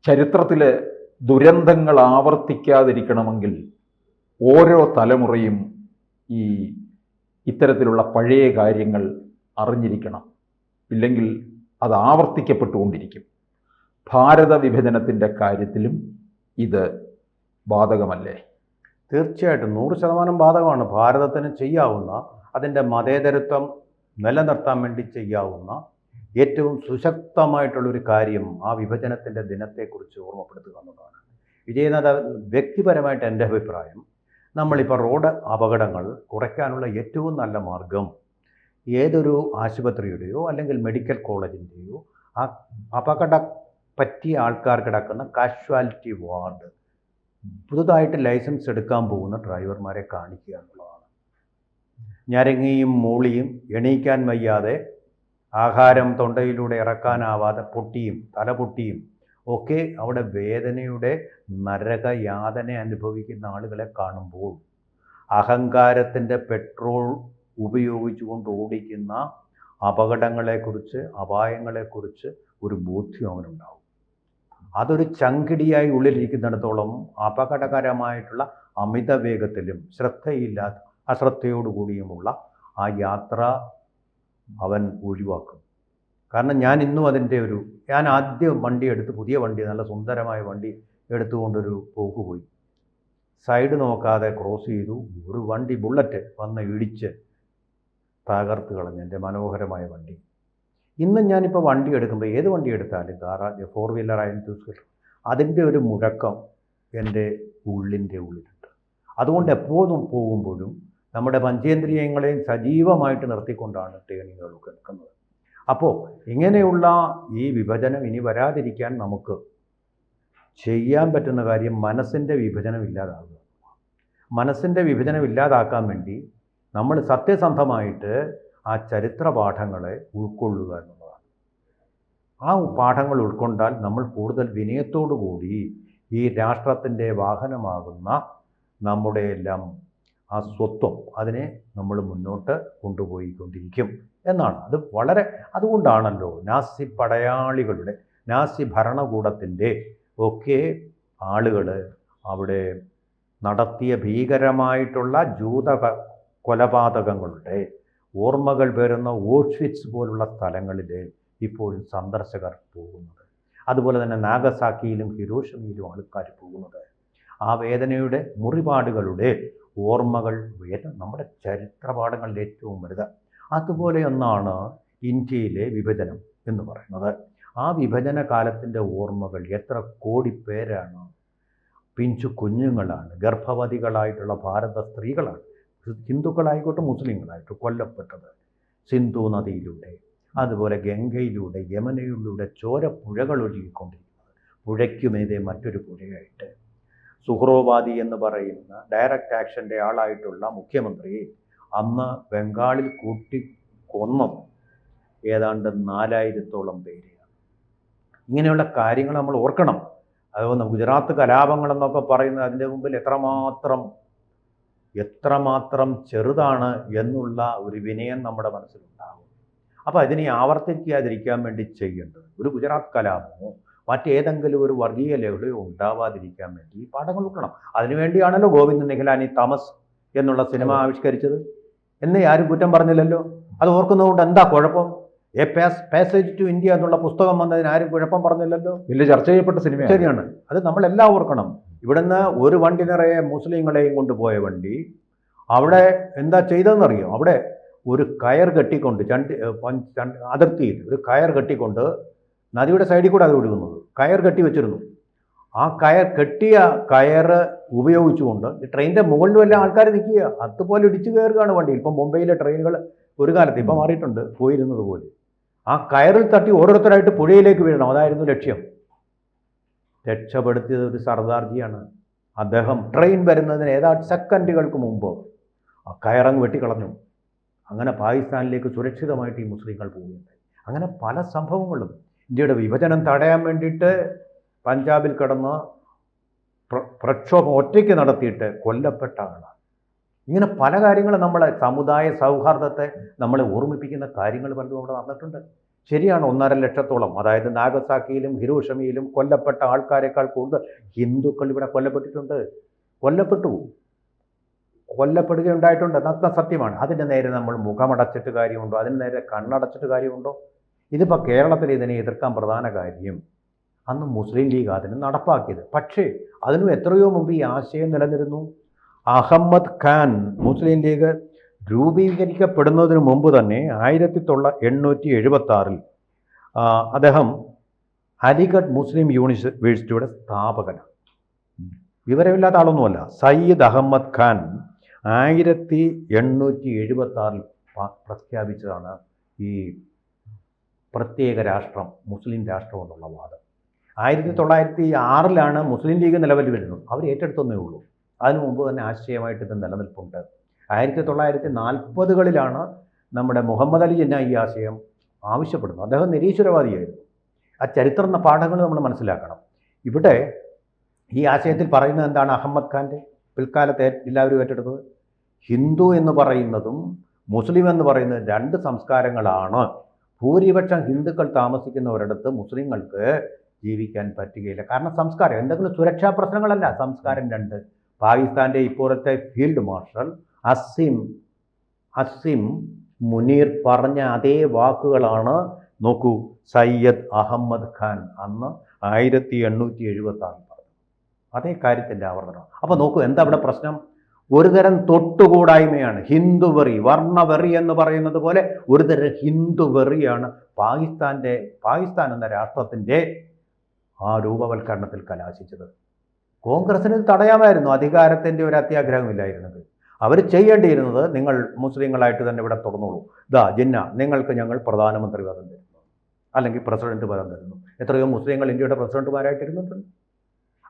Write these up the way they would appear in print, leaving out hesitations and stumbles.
ചരിത്രത്തിലെ ദുരന്തങ്ങൾ ആവർത്തിക്കാതിരിക്കണമെങ്കിൽ ഓരോ തലമുറയും ഈ ഇത്തരത്തിലുള്ള പഴയ കാര്യങ്ങൾ അറിഞ്ഞിരിക്കണം. ഇല്ലെങ്കിൽ അത് ആവർത്തിക്കപ്പെട്ടുകൊണ്ടിരിക്കും. ഭാരത വിഭജനത്തിൻ്റെ കാര്യത്തിലും ഇത് ബാധകമല്ലേ? തീർച്ചയായിട്ടും 100% ബാധകമാണ്. ഭാരതത്തിന് ചെയ്യാവുന്ന, അതിൻ്റെ മതേതരത്വം നിലനിർത്താൻ വേണ്ടി ചെയ്യാവുന്ന ഏറ്റവും സുശക്തമായിട്ടുള്ളൊരു കാര്യം ആ വിഭജനത്തിൻ്റെ ദിനത്തെക്കുറിച്ച് ഓർമ്മപ്പെടുത്തുക എന്നതാണ്. വിജയനാഥ, വ്യക്തിപരമായിട്ട് എൻ്റെ അഭിപ്രായം, നമ്മളിപ്പോൾ റോഡ് അപകടങ്ങൾ കുറയ്ക്കാനുള്ള ഏറ്റവും നല്ല മാർഗം ഏതൊരു ആശുപത്രിയുടെയോ അല്ലെങ്കിൽ മെഡിക്കൽ കോളേജിൻ്റെയോ ആ അപകടം പറ്റിയ ആൾക്കാർ കിടക്കുന്ന കാഷ്വാലിറ്റി വാർഡ് പുതുതായിട്ട് ലൈസൻസ് എടുക്കാൻ പോകുന്ന ഡ്രൈവർമാരെ കാണിക്കുക എന്നുള്ളതാണ്. ഞരങ്ങിയും മൂളിയും എണീക്കാൻ വയ്യാതെ ആഹാരം തൊണ്ടയിലൂടെ ഇറക്കാനാവാതെ പൊട്ടിയും തലപൊട്ടിയും ഒക്കെ അവിടെ വേദനയുടെ നരകയാതന അനുഭവിക്കുന്ന ആളുകളെ കാണുമ്പോൾ അഹങ്കാരത്തിൻ്റെ പെട്രോൾ ഉപയോഗിച്ചുകൊണ്ട് ഓടിക്കുന്ന അപകടങ്ങളെക്കുറിച്ച്, അപായങ്ങളെക്കുറിച്ച് ഒരു ബോധ്യം അവനുണ്ടാവും. അതൊരു ചങ്കിടിയായി ഉള്ളിലിരിക്കുന്നിടത്തോളം അപകടകരമായിട്ടുള്ള അമിത വേഗത്തിലും അശ്രദ്ധയോടുകൂടിയുമുള്ള ആ യാത്ര അവൻ ഒഴിവാക്കും. കാരണം ഞാൻ ഇന്നും ഞാൻ ആദ്യം വണ്ടി എടുത്ത്, പുതിയ വണ്ടി, നല്ല സുന്ദരമായ വണ്ടി എടുത്തുകൊണ്ടൊരു പോക്ക് പോയി. സൈഡ് നോക്കാതെ ക്രോസ് ചെയ്തു. ഒരു വണ്ടി ബുള്ളറ്റ് വന്ന് ഇടിച്ച് തകർത്ത് കളഞ്ഞു എൻ്റെ മനോഹരമായ വണ്ടി. ഇന്നും ഞാനിപ്പോൾ വണ്ടി എടുക്കുമ്പോൾ, ഏത് വണ്ടി എടുത്താലും, ഫോർ വീലറായാലും ടു വീലർ, അതിൻ്റെ ഒരു മുഴക്കം എൻ്റെ ഉള്ളിൻ്റെ ഉള്ളിലുണ്ട്. അതുകൊണ്ട് എപ്പോഴും പോകുമ്പോഴും നമ്മുടെ പഞ്ചേന്ദ്രിയങ്ങളെയും സജീവമായിട്ട് നിർത്തിക്കൊണ്ടാണ് ടേണിങ്ങുകളൊക്കെ എടുക്കുന്നത്. അപ്പോൾ ഇങ്ങനെയുള്ള ഈ വിഭജനം ഇനി വരാതിരിക്കാൻ നമുക്ക് ചെയ്യാൻ പറ്റുന്ന കാര്യം മനസ്സിൻ്റെ വിഭജനം ഇല്ലാതാകുക. മനസ്സിൻ്റെ വിഭജനം ഇല്ലാതാക്കാൻ വേണ്ടി നമ്മൾ സത്യസന്ധമായിട്ട് ആ ചരിത്ര പാഠങ്ങളെ ഉൾക്കൊള്ളുക എന്നുള്ളതാണ്. ആ പാഠങ്ങൾ ഉൾക്കൊണ്ടാൽ നമ്മൾ കൂടുതൽ വിനയത്തോടു കൂടി ഈ രാഷ്ട്രത്തിൻ്റെ വാഹനമാകുന്ന നമ്മുടെ എല്ലാം ആ സ്വത്വം അതിനെ നമ്മൾ മുന്നോട്ട് കൊണ്ടുപോയിക്കൊണ്ടിരിക്കും എന്നാണ്. അതുകൊണ്ടാണല്ലോ നാസി പടയാളികളുടെ, നാസി ഭരണകൂടത്തിൻ്റെ ഒക്കെ ആളുകൾ അവിടെ നടത്തിയ ഭീകരമായിട്ടുള്ള ജൂത കൊലപാതകങ്ങളുടെ ഓർമ്മകൾ പേരുന്ന ഓഷ്വിറ്റ്സ് പോലുള്ള സ്ഥലങ്ങളിൽ ഇപ്പോഴും സന്ദർശകർ പോകുന്നത്. അതുപോലെ തന്നെ നാഗസാക്കിയിലും ഹിരോഷിമയിലും ആൾക്കാർ പോകുന്നത്. ആ വേദനയുടെ മുറിപാടുകളുടെ ഓർമ്മകൾ നമ്മുടെ ചരിത്രപാഠങ്ങളിൽ ഏറ്റവും വലുത്. അതുപോലെ ഒന്നാണ് ഇന്ത്യയിലെ വിഭജനം എന്ന് പറയുന്നത്. ആ വിഭജന കാലത്തിൻ്റെ ഓർമ്മകൾ എത്ര കോടി പേരാണ്, പിഞ്ചു കുഞ്ഞുങ്ങളാണ്, ഗർഭവതികളായിട്ടുള്ള ഭാരത സ്ത്രീകളാണ്, ഹിന്ദുക്കളായിക്കോട്ടെ മുസ്ലിങ്ങളായിട്ട് കൊല്ലപ്പെട്ടത്. സിന്ധു നദിയിലൂടെ, അതുപോലെ ഗംഗയിലൂടെ, യമുനയിലൂടെ ചോര പുഴകൾ ഒഴുകിക്കൊണ്ടിരിക്കുന്നത്. പുഴയ്ക്കുമേതെ മറ്റൊരു പുഴയായിട്ട് സുഹ്രോവാദി എന്ന് പറയുന്ന ഡയറക്റ്റ് ആക്ഷൻ്റെ ആളായിട്ടുള്ള മുഖ്യമന്ത്രി അന്ന് ബംഗാളിൽ കൊന്നത് ഏതാണ്ട് 4000-ഓളം പേരെയാണ്. ഇങ്ങനെയുള്ള കാര്യങ്ങൾ നമ്മൾ ഓർക്കണം. അതുപോലെ ഗുജറാത്ത് കലാപങ്ങളെന്നൊക്കെ പറയുന്നത് അതിൻ്റെ മുമ്പിൽ എത്രമാത്രം ചെറുതാണ് എന്നുള്ള ഒരു വിനയം നമ്മുടെ മനസ്സിലുണ്ടാകും. അപ്പോൾ അതിനെ ആവർത്തിക്കാതിരിക്കാൻ വേണ്ടി ചെയ്യേണ്ടത് ഒരു ഗുജറാത്ത് കലാപമോ മറ്റേതെങ്കിലും ഒരു വർഗീയ ലഹളയോ ഉണ്ടാവാതിരിക്കാൻ വേണ്ടി ഈ പാഠങ്ങൾ ഉൾക്കണം. അതിനുവേണ്ടിയാണല്ലോ ഗോവിന്ദ് നിഹലാനി തമസ് എന്നുള്ള സിനിമ ആവിഷ്കരിച്ചത് എന്ന് ആരും കുറ്റം പറഞ്ഞില്ലല്ലോ. അത് ഓർക്കുന്നതുകൊണ്ട് എന്താ കുഴപ്പം? എ പാസേജ് ടു ഇന്ത്യ എന്നുള്ള പുസ്തകം വന്നതിന് ആരും കുഴപ്പം പറഞ്ഞില്ലല്ലോ. വലിയ ചർച്ച ചെയ്യപ്പെട്ട സിനിമ. ശരിയാണ്. അത് നമ്മളെല്ലാം ഓർക്കണം. ഇവിടുന്ന് ഒരു വണ്ടി നിറയെ മുസ്ലിങ്ങളെയും കൊണ്ടുപോയ വണ്ടി അവിടെ എന്താ ചെയ്തതെന്നറിയോ? അവിടെ ഒരു കയർ കെട്ടിക്കൊണ്ട് അതിർത്തിയിൽ ഒരു കയർ കെട്ടിക്കൊണ്ട്, നദിയുടെ സൈഡിൽ കൂടെ അത് ഒഴുകുന്നത്, കയർ കെട്ടി വെച്ചിരുന്നു. ആ കെട്ടിയ കയർ ഉപയോഗിച്ചുകൊണ്ട് ട്രെയിനിൻ്റെ മുകളിൽ വല്ല ആൾക്കാർ നിൽക്കുക, അതുപോലെ ഇടിച്ചു കയറുകയാണ് വണ്ടി. ഇപ്പം മുംബൈയിലെ ട്രെയിനുകൾ ഒരു കാലത്ത്, ഇപ്പം മാറിയിട്ടുണ്ട്, പോയിരുന്നത് പോലെ ആ കയറിൽ തട്ടി ഓരോരുത്തരായിട്ട് പുഴയിലേക്ക് വീഴണം. അതായിരുന്നു ലക്ഷ്യം. രക്ഷപ്പെടുത്തിയത് ഒരു സർദാർജിയാണ്. അദ്ദേഹം ട്രെയിൻ വരുന്നതിന് ഏതാണ്ട് സെക്കൻഡുകൾക്ക് മുമ്പ് ആ കയറങ്ങ് വെട്ടിക്കളഞ്ഞു. അങ്ങനെ പാകിസ്ഥാനിലേക്ക് സുരക്ഷിതമായിട്ട് ഈ മുസ്ലിങ്ങൾ പോവുകയുണ്ടായി. അങ്ങനെ പല സംഭവങ്ങളും. ഇന്ത്യയുടെ വിഭജനം തടയാൻ വേണ്ടിയിട്ട് പഞ്ചാബിൽ കിടന്ന് പ്രക്ഷോഭം ഒറ്റയ്ക്ക് നടത്തിയിട്ട് കൊല്ലപ്പെട്ട ആളാണ്. ഇങ്ങനെ പല കാര്യങ്ങളും നമ്മളെ സമുദായ സൗഹാർദ്ദത്തെ നമ്മളെ ഓർമ്മിപ്പിക്കുന്ന കാര്യങ്ങൾ പലതും അവിടെ നടന്നിട്ടുണ്ട്. ശരിയാണ്, 1.5 ലക്ഷത്തോളം, അതായത് നാഗസാക്കിയിലും ഹിരോഷിമയിലും കൊല്ലപ്പെട്ട ആൾക്കാരെക്കാൾ കൂടുതൽ ഹിന്ദുക്കൾ ഇവിടെ കൊല്ലപ്പെടുകയുണ്ടായിട്ടുണ്ട്. അതൊക്കെ സത്യമാണ്. അതിൻ്റെ നേരെ നമ്മൾ മുഖമടച്ചിട്ട് കാര്യമുണ്ടോ? അതിന് നേരെ കണ്ണടച്ചിട്ട് കാര്യമുണ്ടോ? ഇതിപ്പോൾ കേരളത്തിൽ ഇതിനെ എതിർക്കാൻ പ്രധാന കാര്യം അന്ന് മുസ്ലിം ലീഗ് അതിന് നടപ്പാക്കിയത്. പക്ഷേ അതിനും എത്രയോ മുമ്പ് ഈ ആശയം നിലനിരുന്നു. അഹമ്മദ് ഖാൻ മുസ്ലിം ലീഗ് രൂപീകരിക്കപ്പെടുന്നതിന് മുമ്പ് തന്നെ 1876 അദ്ദേഹം അലിഗഡ് മുസ്ലിം യൂണിവേഴ്സിറ്റിയുടെ സ്ഥാപകനാണ്. വിവരമില്ലാത്ത ആളൊന്നുമല്ല. സയ്യിദ് അഹമ്മദ് ഖാൻ 1876 പ്രഖ്യാപിച്ചതാണ് ഈ പ്രത്യേക രാഷ്ട്രം, മുസ്ലിം രാഷ്ട്രം എന്നുള്ള വാദം. 1906 മുസ്ലിം ലീഗ് നിലവിൽ വരുന്നത്. അവർ ഏറ്റെടുത്തേ ഉള്ളൂ. അതിനു മുമ്പ് തന്നെ ആശയമായിട്ട് ഇത് നിലനിൽപ്പുണ്ട്. 1940കളിലാണ് നമ്മുടെ മുഹമ്മദ് അലി ജിന്ന ഈ ആശയം ആവശ്യപ്പെടുന്നത്. അദ്ദേഹം നിരീശ്വരവാദിയായിരുന്നു. ആ ചരിത്ര പാഠങ്ങൾ നമ്മൾ മനസ്സിലാക്കണം. ഇവിടെ ഈ ആശയത്തിൽ പറയുന്നത് എന്താണ്? അഹമ്മദ് ഖാൻ്റെ പിൽക്കാലത്ത് എല്ലാവരും ഏറ്റെടുത്തത് ഹിന്ദു എന്ന് പറയുന്നതും മുസ്ലിം എന്ന് പറയുന്നത് 2 സംസ്കാരങ്ങളാണ്. ഭൂരിപക്ഷം ഹിന്ദുക്കൾ താമസിക്കുന്ന ഒരിടത്ത് മുസ്ലിങ്ങൾക്ക് ജീവിക്കാൻ പറ്റുകയില്ല. കാരണം സംസ്കാരം, എന്തെങ്കിലും സുരക്ഷാ പ്രശ്നങ്ങളല്ല, സംസ്കാരം 2. പാകിസ്ഥാൻ്റെ ഇപ്പോഴത്തെ ഫീൽഡ് മാർഷൽ അസിം മുനീർ പറഞ്ഞ അതേ വാക്കുകളാണ് നോക്കൂ സയ്യദ് അഹമ്മദ് ഖാൻ അന്ന് 1876 പറഞ്ഞത്. അതേ കാര്യത്തിൻ്റെ ആവർത്തനം. അപ്പോൾ നോക്കൂ, എന്താ ഇവിടെ പ്രശ്നം? ഒരുതരം തൊട്ടുകൂടായ്മയാണ്, ഹിന്ദുവെറി, വർണ്ണവെറി എന്ന് പറയുന്നത് പോലെ ഒരുതരം ഹിന്ദുവെറിയാണ് പാകിസ്ഥാൻ എന്ന രാഷ്ട്രത്തിൻ്റെ ആ രൂപവൽക്കരണത്തിൽ കലാശിച്ചത്. കോൺഗ്രസിന് തടയാമായിരുന്നു, അധികാരത്തിൻ്റെ ഒരു അത്യാഗ്രഹമില്ലായിരുന്നത്. അവർ ചെയ്യേണ്ടിയിരുന്നത്, നിങ്ങൾ മുസ്ലിങ്ങളായിട്ട് തന്നെ ഇവിടെ തുടർന്നോളൂ, ജിന്ന നിങ്ങൾക്ക് ഞങ്ങൾ പ്രധാനമന്ത്രി പദം തരുന്നു, അല്ലെങ്കിൽ പ്രസിഡന്റ് പദം തരുന്നു. എത്രയോ മുസ്ലിങ്ങൾ ഇന്ത്യയുടെ പ്രസിഡന്റുമാരായിട്ടിരുന്നിട്ടുണ്ട്.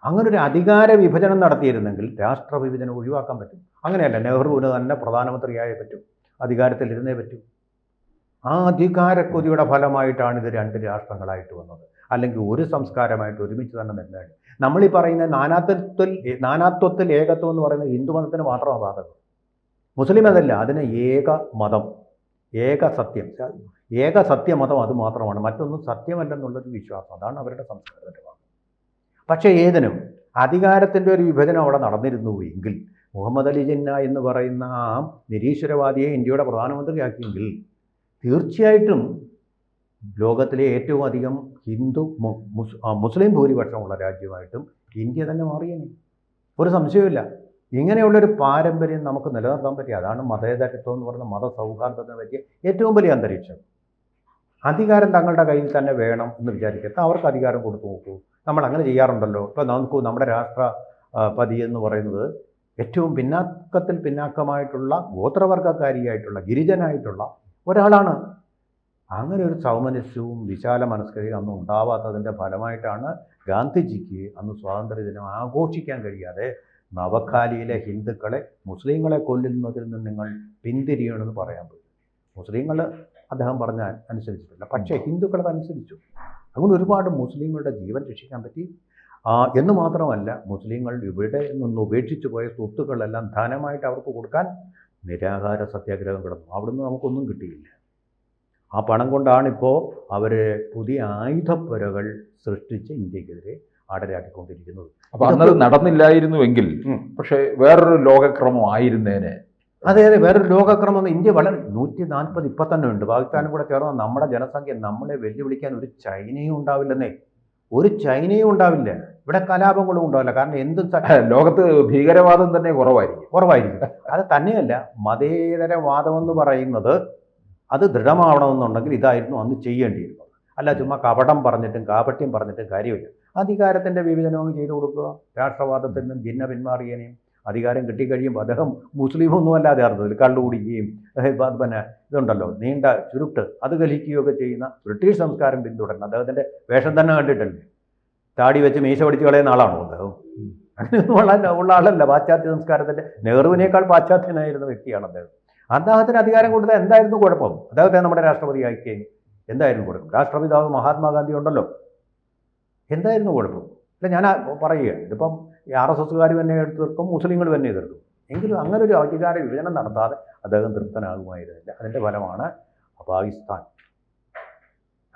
അങ്ങനെ ഒരു അധികാര വിഭജനം നടത്തിയിരുന്നെങ്കിൽ രാഷ്ട്ര വിഭജനം ഒഴിവാക്കാൻ പറ്റും. അങ്ങനെയല്ല, നെഹ്റുവിന് തന്നെ പ്രധാനമന്ത്രിയായേ പറ്റും, അധികാരത്തിലിരുന്നേ പറ്റൂ. ആ അധികാരക്കൊതിയുടെ ഫലമായിട്ടാണ് ഇത് 2 രാഷ്ട്രങ്ങളായിട്ട് വന്നത്. അല്ലെങ്കിൽ ഒരു സംസ്കാരമായിട്ട് ഒരുമിച്ച് തന്നെ നിന്നാണ്. നമ്മളീ പറയുന്ന നാനാത്വത്തിൽ ഏകത്വം എന്ന് പറയുന്നത് ഹിന്ദു മതത്തിന് മാത്രമാണ് ബാധകം. മുസ്ലിം അതല്ല, അതിന് ഏക മതം, ഏക സത്യമതം അത് മാത്രമാണ്. മറ്റൊന്നും സത്യമല്ലെന്നുള്ളൊരു വിശ്വാസം, അതാണ് അവരുടെ സംസ്കാരത്തിൻ്റെ ഭാഗം. പക്ഷേ ഏതിനും അധികാരത്തിൻ്റെ ഒരു വിഭജനം അവിടെ നടന്നിരുന്നു എങ്കിൽ, മുഹമ്മദ് അലി ജിന്ന എന്ന് പറയുന്ന ആ നിരീശ്വരവാദിയെ ഇന്ത്യയുടെ പ്രധാനമന്ത്രിയാക്കിയെങ്കിൽ തീർച്ചയായിട്ടും ലോകത്തിലെ ഏറ്റവും അധികം മുസ്ലിം ഭൂരിപക്ഷമുള്ള രാജ്യമായിട്ടും ഇന്ത്യ തന്നെ മാറിയേനെ. ഒരു സംശയമില്ല. ഇങ്ങനെയുള്ളൊരു പാരമ്പര്യം നമുക്ക് നിലനിർത്താൻ പറ്റിയ, അതാണ് മതേതരത്വം എന്ന് പറയുന്ന മതസൗഹാർദ്ദത്തിന് പറ്റിയ ഏറ്റവും വലിയ അന്തരീക്ഷം. അധികാരം തങ്ങളുടെ കയ്യിൽ തന്നെ വേണം എന്ന് വിചാരിക്കട്ടെ, അവർക്ക് അധികാരം കൊടുത്തു നോക്കൂ. നമ്മൾ അങ്ങനെ ചെയ്യാറുണ്ടല്ലോ. ഇപ്പോൾ നമുക്ക് നമ്മുടെ രാഷ്ട്രപതി എന്ന് പറയുന്നത് ഏറ്റവും പിന്നാക്കമായിട്ടുള്ള ഗോത്രവർഗക്കാരിയായിട്ടുള്ള ഗിരിജനായിട്ടുള്ള ഒരാളാണ്. അങ്ങനെ ഒരു സൗമനസ്യവും വിശാല മനസ്കതയും അന്ന് ഉണ്ടാവാത്തതിൻ്റെ ഫലമായിട്ടാണ് ഗാന്ധിജിക്ക് അന്ന് സ്വാതന്ത്ര്യദിനം ആഘോഷിക്കാൻ കഴിയാതെ നവഖാലിയിലെ ഹിന്ദുക്കളെ മുസ്ലിങ്ങളെ കൊല്ലുന്നതിൽ നിന്ന് നിങ്ങൾ പിന്തിരിയണമെന്ന് പറയാൻ പറ്റും. മുസ്ലിങ്ങൾ അദ്ദേഹം പറഞ്ഞ അനുസരിച്ചിട്ടില്ല, പക്ഷേ ഹിന്ദുക്കളത് അനുസരിച്ചു. അങ്ങനെ ഒരുപാട് മുസ്ലിങ്ങളുടെ ജീവൻ രക്ഷിക്കാൻ പറ്റി. എന്ന് മാത്രമല്ല, മുസ്ലിങ്ങൾ ഇവിടെ നിന്ന് ഉപേക്ഷിച്ചു പോയ സ്വത്തുക്കളെല്ലാം ധനമായിട്ട് അവർക്ക് കൊടുക്കാൻ നിരാഹാര സത്യാഗ്രഹം കിടന്നു. അവിടുന്ന് നമുക്കൊന്നും കിട്ടിയില്ല. ആ പണം കൊണ്ടാണിപ്പോൾ അവർ പുതിയ ആയുധപ്പുരകൾ സൃഷ്ടിച്ച് ഇന്ത്യക്കെതിരെ അടരാക്കിക്കൊണ്ടിരിക്കുന്നത്. അപ്പോൾ അന്നത് നടന്നില്ലായിരുന്നുവെങ്കിൽ പക്ഷേ വേറൊരു ലോകക്രമം ആയിരുന്നേനെ. അതെ, വേറൊരു ലോകക്രമം. ഇന്ത്യ വളരെ 140 ഇപ്പം തന്നെ ഉണ്ട്. പാകിസ്ഥാനും കൂടെ ചേർന്ന് നമ്മുടെ ജനസംഖ്യ നമ്മളെ വെല്ലുവിളിക്കാൻ ഒരു ചൈനയും ഉണ്ടാവില്ലെന്നേ. ഒരു ചൈനയും ഉണ്ടാവില്ല. ഇവിടെ കലാപങ്ങളും ഉണ്ടാവില്ല. കാരണം എന്തും ലോകത്ത് ഭീകരവാദം തന്നെ കുറവായിരിക്കും. അത് തന്നെയല്ല, മതേതരവാദമെന്ന് പറയുന്നത് അത് ദൃഢമാവണമെന്നുണ്ടെങ്കിൽ ഇതായിരുന്നു അന്ന് ചെയ്യേണ്ടിയിരുന്നത്. അല്ല ചുമ്മാ കാപട്യം പറഞ്ഞിട്ടും കാര്യമില്ല. അധികാരത്തിൻ്റെ വിഭജനവും ചെയ്തു കൊടുക്കുക. രാഷ്ട്രവാദത്തിൽ നിന്നും ജിന്ന പിന്മാറിയേനെയും അധികാരം കിട്ടിക്കഴിയുമ്പോൾ അദ്ദേഹം മുസ്ലിമൊന്നും അല്ലാതെ അറിഞ്ഞതിൽ കള്ളുകുടിക്കുകയും പിന്നെ ഇതുണ്ടല്ലോ നീണ്ട ചുരുട്ട് അത് കലിക്കുകയൊക്കെ ചെയ്യുന്ന ബ്രിട്ടീഷ് സംസ്കാരം പിന്തുടരുന്നത്. അദ്ദേഹത്തിൻ്റെ വേഷം തന്നെ കണ്ടിട്ടല്ലേ, താടി വെച്ച് മീശ പഠിച്ച് കളയുന്ന ആളാണോ അദ്ദേഹം? അങ്ങനെയൊന്നും ഉള്ള ആളല്ല. പാശ്ചാത്യ സംസ്കാരത്തിൻ്റെ നെഹ്റുവിനേക്കാൾ പാശ്ചാത്യനായിരുന്ന വ്യക്തിയാണ് അദ്ദേഹം. അദ്ദേഹത്തിന് അധികാരം കൊടുത്താൽ എന്തായിരുന്നു കുഴപ്പം? അദ്ദേഹത്തെ നമ്മുടെ രാഷ്ട്രപതിയാക്കി എന്തായിരുന്നു കുഴപ്പം? രാഷ്ട്രപിതാവ് മഹാത്മാഗാന്ധി ഉണ്ടല്ലോ, എന്തായിരുന്നു കുഴപ്പം? അല്ല, ഞാൻ പറയുക, ഇതിപ്പം RSSകാർ തന്നെ എതിർക്കും, മുസ്ലിങ്ങൾ തന്നെ എതിർക്കും. എങ്കിലും അങ്ങനെ ഒരു അധികാര വിഭജനം നടത്താതെ അദ്ദേഹം തൃപ്തനാകുമായിരുന്നില്ല. അതിൻ്റെ ഫലമാണ് പാകിസ്ഥാൻ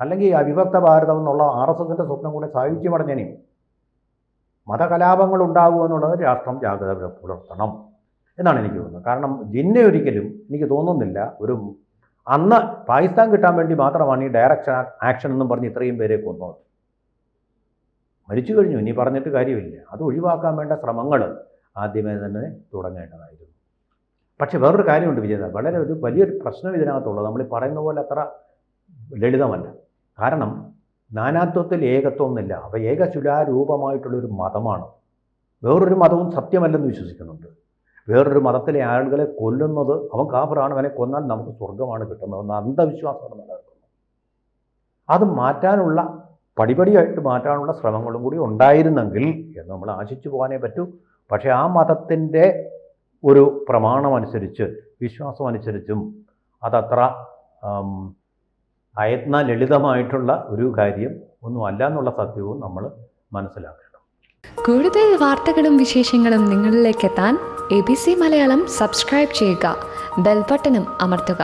അല്ലെങ്കിൽ അവിഭക്ത ഭാരതം എന്നുള്ള RSSൻ്റെ സ്വപ്നം കൂടെ സാഹിത്യമടഞ്ഞേനെയും. മതകലാപങ്ങൾ ഉണ്ടാകുമെന്നുള്ളത് രാഷ്ട്രം ജാഗ്രത പുലർത്തണം എന്നാണ് എനിക്ക് തോന്നുന്നത്. കാരണം ജിന്നെ ഒരിക്കലും എനിക്ക് തോന്നുന്നില്ല അന്ന് പാകിസ്ഥാൻ കിട്ടാൻ വേണ്ടി മാത്രമാണ് ഈ ഡയറക്ഷൻ ആക്ഷൻ എന്നും പറഞ്ഞ് ഇത്രയും പേരെ കൊന്നത്. മരിച്ചു കഴിഞ്ഞു, ഇനി പറഞ്ഞിട്ട് കാര്യമില്ല. അത് ഒഴിവാക്കാൻ വേണ്ട ശ്രമങ്ങൾ ആദ്യമേ തന്നെ തുടങ്ങേണ്ടതായിരുന്നു. പക്ഷേ വേറൊരു കാര്യമുണ്ട് വിജയനാഥ്, വളരെ വലിയൊരു പ്രശ്നം ഇതിനകത്തുള്ളത് നമ്മൾ ഈ പറയുന്ന പോലെ അത്ര ലളിതമല്ല. കാരണം നാനാത്വത്തിൽ ഏകത്വം എന്നില്ല. അപ്പോൾ ഏകശിലാരൂപമായിട്ടുള്ളൊരു മതമാണ്. വേറൊരു മതവും സത്യമല്ലെന്ന് വിശ്വസിക്കുന്നുണ്ട്. വേറൊരു മതത്തിലെ ആളുകളെ കൊല്ലുന്നത് അവൻ കാഫറാണ്, അവനെ കൊന്നാൽ നമുക്ക് സ്വർഗമാണ് കിട്ടുന്നതെന്ന് അന്ധവിശ്വാസമാണ് നിലനിൽക്കുന്നത്. അത് മാറ്റാനുള്ള പടിപടിയായിട്ട് മാറ്റാനുള്ള ശ്രമങ്ങളും കൂടി ഉണ്ടായിരുന്നെങ്കിൽ എന്ന് നമ്മൾ ആശിച്ചു പോകാനേ പറ്റൂ. പക്ഷേ ആ മതത്തിൻ്റെ ഒരു പ്രമാണമനുസരിച്ച് വിശ്വാസമനുസരിച്ചും അതത്ര ലളിതമായിട്ടുള്ള ഒരു കാര്യം ഒന്നും അല്ല എന്നുള്ള സത്യവും നമ്മൾ മനസ്സിലാക്കണം. കൂടുതൽ വാർത്തകളും വിശേഷങ്ങളും നിങ്ങളിലേക്ക് എത്താൻ ABC മലയാളം സബ്സ്ക്രൈബ് ചെയ്യുക, ബെൽ ബട്ടണും അമർത്തുക.